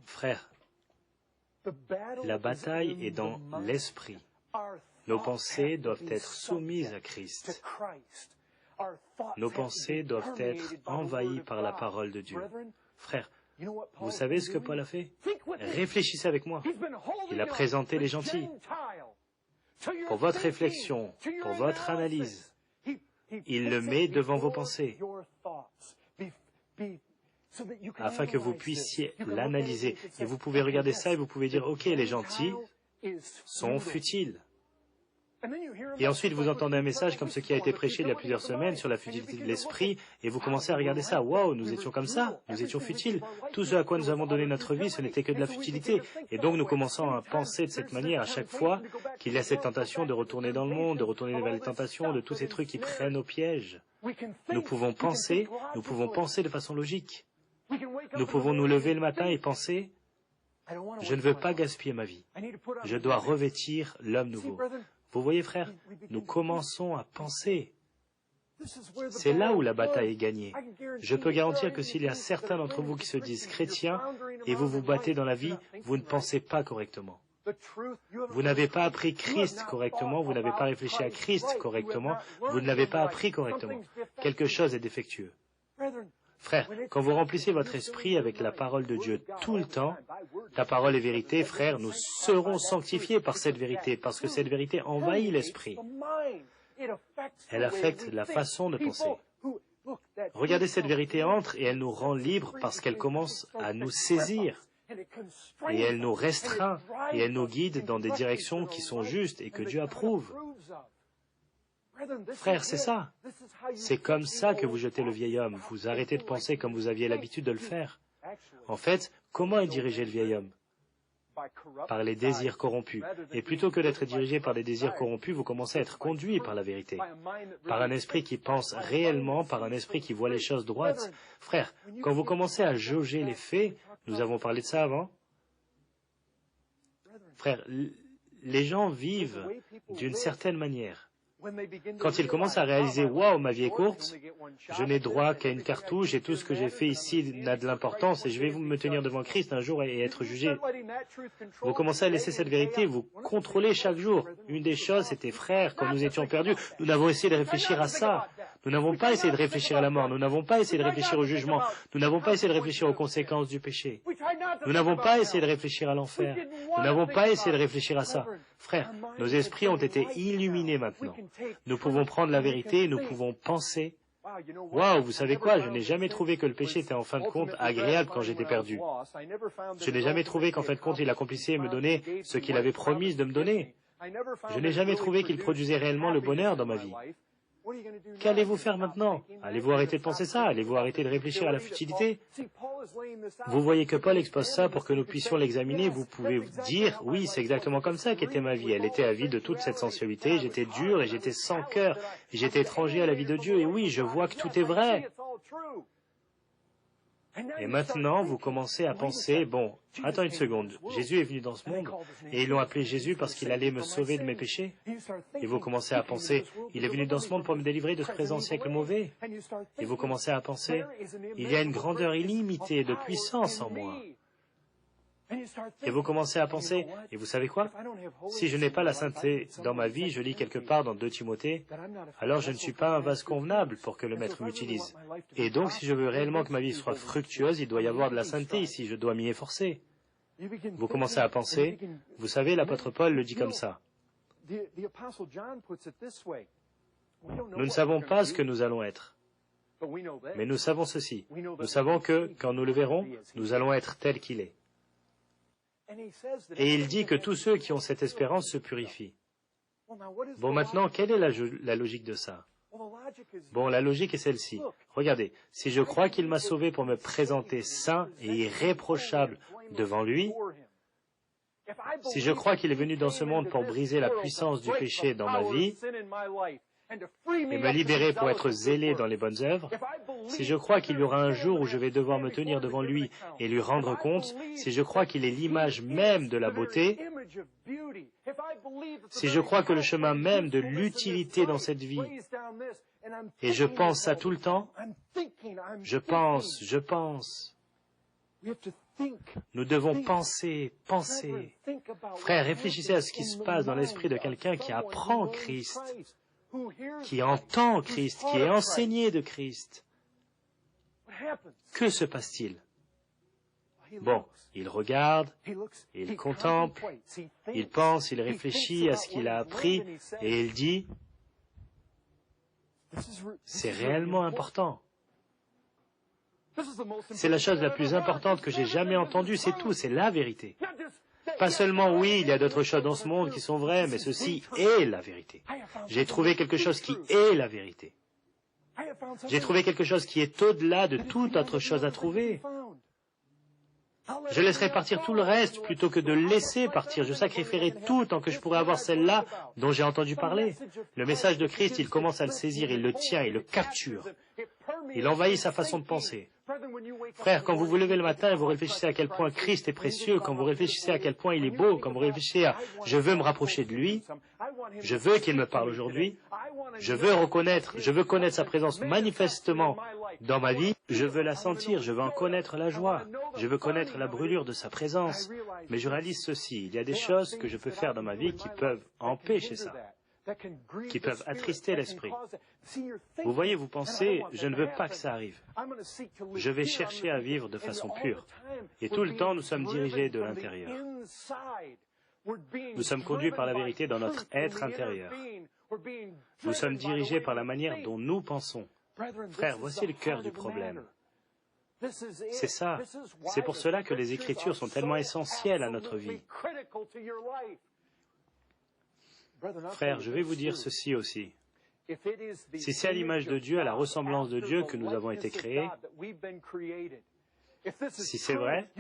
Frère, la bataille est dans l'esprit. Nos pensées doivent être soumises à Christ. Nos pensées doivent être envahies par la parole de Dieu. Frère, vous savez ce que Paul a fait? Réfléchissez avec moi. Il a présenté les gentils. Pour votre réflexion, pour votre analyse, il le met devant vos pensées, afin que vous puissiez l'analyser. Et vous pouvez regarder ça et vous pouvez dire, ok, les gentils sont futiles. Et ensuite, vous entendez un message comme ce qui a été prêché il y a plusieurs semaines sur la futilité de l'esprit, et vous commencez à regarder ça. Waouh, nous étions comme ça, nous étions futiles. Tout ce à quoi nous avons donné notre vie, ce n'était que de la futilité. Et donc, nous commençons à penser de cette manière à chaque fois qu'il y a cette tentation de retourner dans le monde, de retourner vers les tentations, de tous ces trucs qui prennent au piège. Nous pouvons penser de façon logique. Nous pouvons nous lever le matin et penser, je ne veux pas gaspiller ma vie. Je dois revêtir l'homme nouveau. Vous voyez, frère, nous commençons à penser. C'est là où la bataille est gagnée. Je peux garantir que s'il y a certains d'entre vous qui se disent chrétiens et vous vous battez dans la vie, vous ne pensez pas correctement. Vous n'avez pas appris Christ correctement, vous n'avez pas réfléchi à Christ correctement, vous ne l'avez pas appris correctement. Quelque chose est défectueux. Frère, quand vous remplissez votre esprit avec la parole de Dieu tout le temps, la parole est vérité, frère, nous serons sanctifiés par cette vérité, parce que cette vérité envahit l'esprit. Elle affecte la façon de penser. Regardez, cette vérité entre et elle nous rend libres parce qu'elle commence à nous saisir. Et elle nous restreint et elle nous guide dans des directions qui sont justes et que Dieu approuve. Frère, c'est ça. C'est comme ça que vous jetez le vieil homme. Vous arrêtez de penser comme vous aviez l'habitude de le faire. En fait, comment est dirigé le vieil homme? Par les désirs corrompus. Et plutôt que d'être dirigé par les désirs corrompus, vous commencez à être conduit par la vérité. Par un esprit qui pense réellement, par un esprit qui voit les choses droites. Frère, quand vous commencez à jauger les faits, nous avons parlé de ça avant. Frère, les gens vivent d'une certaine manière. Quand ils commencent à réaliser « Waouh, ma vie est courte, je n'ai droit qu'à une cartouche et tout ce que j'ai fait ici n'a de l'importance et je vais me tenir devant Christ un jour et être jugé. » Vous commencez à laisser cette vérité vous contrôler chaque jour. Une des choses, c'était frère, quand nous étions perdus, nous n'avons essayé de réfléchir à ça. Nous n'avons pas essayé de réfléchir à la mort, nous n'avons pas essayé de réfléchir au jugement, nous n'avons pas essayé de réfléchir aux conséquences du péché. Nous n'avons pas essayé de réfléchir à l'enfer. Nous n'avons pas essayé de réfléchir à ça. Frère, nos esprits ont été illuminés maintenant. Nous pouvons prendre la vérité et nous pouvons penser, waouh, vous savez quoi, je n'ai jamais trouvé que le péché était en fin de compte agréable quand j'étais perdu. Je n'ai jamais trouvé qu'en fin de compte il accomplissait et me donnait ce qu'il avait promis de me donner. Je n'ai jamais trouvé qu'il produisait réellement le bonheur dans ma vie. Qu'allez-vous faire maintenant? Allez-vous arrêter de penser ça? Allez-vous arrêter de réfléchir à la futilité? Vous voyez que Paul expose ça pour que nous puissions l'examiner. Vous pouvez dire, oui, c'est exactement comme ça qu'était ma vie. Elle était avide de toute cette sensualité, j'étais dur et j'étais sans cœur, et j'étais étranger à la vie de Dieu. Et oui, je vois que tout est vrai. Et maintenant, vous commencez à penser, bon, attends une seconde, Jésus est venu dans ce monde, et ils l'ont appelé Jésus parce qu'il allait me sauver de mes péchés. Et vous commencez à penser, il est venu dans ce monde pour me délivrer de ce présent siècle mauvais. Et vous commencez à penser, il y a une grandeur illimitée de puissance en moi. Et vous commencez à penser, et vous savez quoi? Si je n'ai pas la sainteté dans ma vie, je lis quelque part dans 2 Timothée, alors je ne suis pas un vase convenable pour que le Maître m'utilise. Et donc, si je veux réellement que ma vie soit fructueuse, il doit y avoir de la sainteté ici, je dois m'y efforcer. Vous commencez à penser, vous savez, l'apôtre Paul le dit comme ça. Nous ne savons pas ce que nous allons être. Mais nous savons ceci. Nous savons que, quand nous le verrons, nous allons être tel qu'il est. Et il dit que tous ceux qui ont cette espérance se purifient. Bon, maintenant, quelle est la logique de ça? Bon, la logique est celle-ci. Regardez, si je crois qu'il m'a sauvé pour me présenter saint et irréprochable devant lui, si je crois qu'il est venu dans ce monde pour briser la puissance du péché dans ma vie, et me libérer pour être zélé dans les bonnes œuvres, si je crois qu'il y aura un jour où je vais devoir me tenir devant lui et lui rendre compte, si je crois qu'il est l'image même de la beauté, si je crois que le chemin même de l'utilité dans cette vie, et je pense ça tout le temps, je pense, Nous devons penser. Frères, réfléchissez à ce qui se passe dans l'esprit de quelqu'un qui apprend Christ, qui entend Christ, qui est enseigné de Christ. Que se passe-t-il? Bon, il regarde, il contemple, il pense, il réfléchit à ce qu'il a appris et il dit, c'est réellement important. C'est la chose la plus importante que j'ai jamais entendue, c'est tout, c'est la vérité. Pas seulement, oui, il y a d'autres choses dans ce monde qui sont vraies, mais ceci est la vérité. J'ai trouvé quelque chose qui est la vérité. J'ai trouvé quelque chose qui est au-delà de toute autre chose à trouver. Je laisserai partir tout le reste plutôt que de laisser partir. Je sacrifierai tout tant que je pourrai avoir celle-là dont j'ai entendu parler. Le message de Christ, il commence à le saisir, il le tient, il le capture. Il envahit sa façon de penser. Frère, quand vous vous levez le matin et vous réfléchissez à quel point Christ est précieux, quand vous réfléchissez à quel point il est beau, quand vous réfléchissez à « je veux me rapprocher de lui », je veux qu'il me parle aujourd'hui, je veux connaître sa présence manifestement dans ma vie, je veux la sentir, je veux en connaître la joie, je veux connaître la brûlure de sa présence. Mais je réalise ceci, il y a des choses que je peux faire dans ma vie qui peuvent empêcher ça, qui peuvent attrister l'esprit. Vous voyez, vous pensez, je ne veux pas que ça arrive. Je vais chercher à vivre de façon pure. Et tout le temps, nous sommes dirigés de l'intérieur. Nous sommes conduits par la vérité dans notre être intérieur. Nous sommes dirigés par la manière dont nous pensons. Frères, voici le cœur du problème. C'est ça. C'est pour cela que les Écritures sont tellement essentielles à notre vie. Frères, je vais vous dire ceci aussi. Si c'est à l'image de Dieu, à la ressemblance de Dieu que nous avons été créés, si c'est vrai,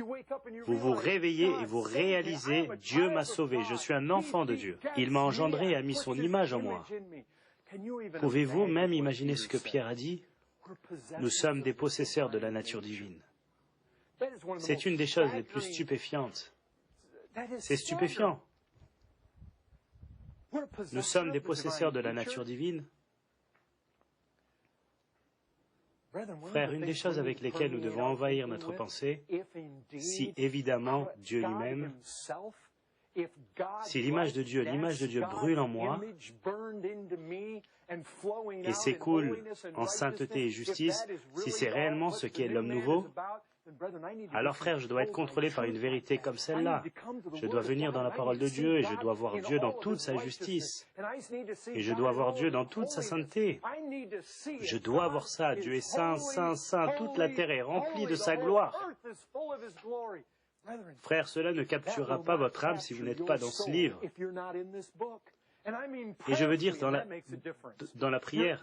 vous vous réveillez et vous réalisez, Dieu m'a sauvé, je suis un enfant de Dieu. Il m'a engendré et a mis son image en moi. Pouvez-vous même imaginer ce que Pierre a dit? Nous sommes des possesseurs de la nature divine. C'est une des choses les plus stupéfiantes. C'est stupéfiant. Nous sommes des possesseurs de la nature divine. Frères, une des choses avec lesquelles nous devons envahir notre pensée, si évidemment Dieu lui-même, si l'image de Dieu brûle en moi et s'écoule en sainteté et justice, si c'est réellement ce qu'est l'homme nouveau, alors frère, je dois être contrôlé par une vérité comme celle-là. Je dois venir dans la parole de Dieu et je dois voir Dieu dans toute sa justice. Et je dois voir Dieu dans toute sa sainteté. Je dois voir ça. Dieu est saint, saint, saint. Toute la terre est remplie de sa gloire. Frère, cela ne capturera pas votre âme si vous n'êtes pas dans ce livre. Et je veux dire, dans la prière,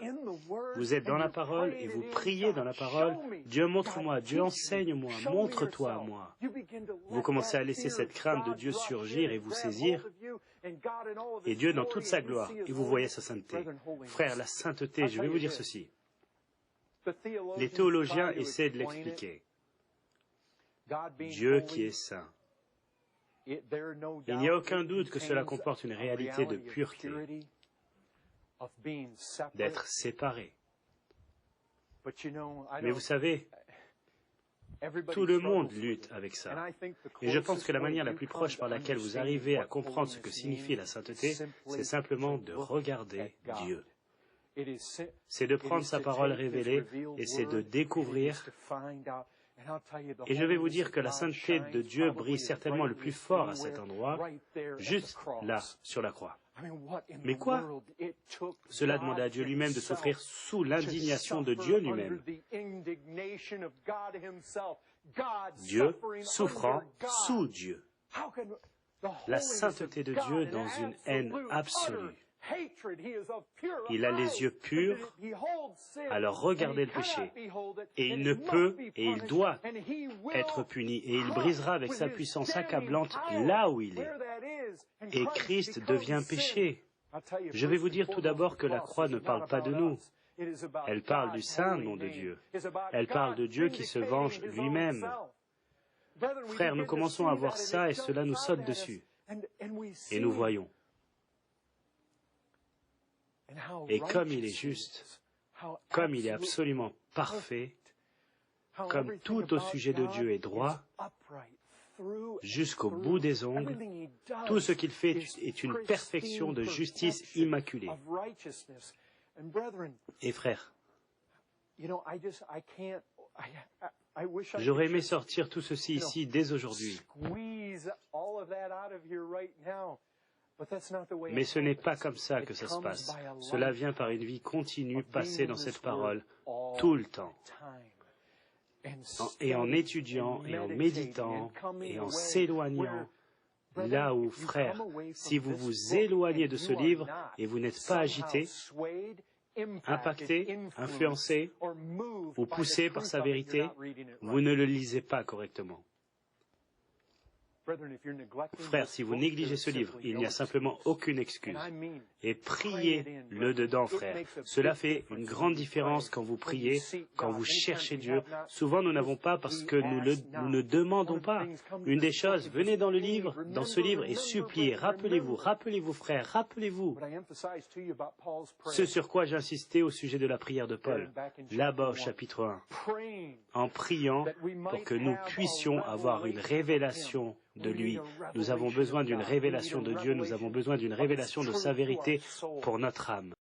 vous êtes dans la parole et vous priez dans la parole. Dieu, montre-moi, Dieu, enseigne-moi, montre-toi à moi. Vous commencez à laisser cette crainte de Dieu surgir et vous saisir, et Dieu dans toute sa gloire, et vous voyez sa sainteté. Frère, la sainteté, je vais vous dire ceci. Les théologiens essaient de l'expliquer. Dieu qui est saint. Il n'y a aucun doute que cela comporte une réalité de pureté, d'être séparé. Mais vous savez, tout le monde lutte avec ça. Et je pense que la manière la plus proche par laquelle vous arrivez à comprendre ce que signifie la sainteté, c'est simplement de regarder Dieu. C'est de prendre sa parole révélée et c'est de découvrir. Et je vais vous dire que la sainteté de Dieu brille certainement le plus fort à cet endroit, juste là, sur la croix. Mais quoi? Cela demandait à Dieu lui-même de souffrir sous l'indignation de Dieu lui-même. Dieu souffrant sous Dieu. La sainteté de Dieu dans une haine absolue. Il a les yeux purs, alors regardez le péché. Et il ne peut et il doit être puni. Et il brisera avec sa puissance accablante là où il est. Et Christ devient péché. Je vais vous dire tout d'abord que la croix ne parle pas de nous. Elle parle du saint nom de Dieu. Elle parle de Dieu qui se venge lui-même. Frères, nous commençons à voir ça et cela nous saute dessus. Et nous voyons. Et comme il est juste, comme il est absolument parfait, comme tout au sujet de Dieu est droit, jusqu'au bout des ongles, tout ce qu'il fait est une perfection de justice immaculée. Et frères, j'aurais aimé sortir tout ceci ici dès aujourd'hui. Mais ce n'est pas comme ça que ça se passe. Cela vient par une vie continue passée dans cette parole tout le temps. Et en étudiant, et en méditant, et en s'éloignant, là où, frère, si vous vous éloignez de ce livre et vous n'êtes pas agité, impacté, influencé ou poussé par sa vérité, vous ne le lisez pas correctement. Frère, si vous négligez ce livre, il n'y a simplement aucune excuse. Et priez-le dedans, frère. Cela fait une grande différence quand vous priez, quand vous cherchez Dieu. Souvent, nous n'avons pas parce que nous ne demandons pas. Une des choses, venez dans ce livre, et suppliez. Rappelez-vous, frère, rappelez-vous. Ce sur quoi j'ai insisté au sujet de la prière de Paul, là-bas au chapitre 1, en priant pour que nous puissions avoir une révélation de lui. Nous avons besoin d'une révélation de Dieu, nous avons besoin d'une révélation de sa vérité pour notre âme.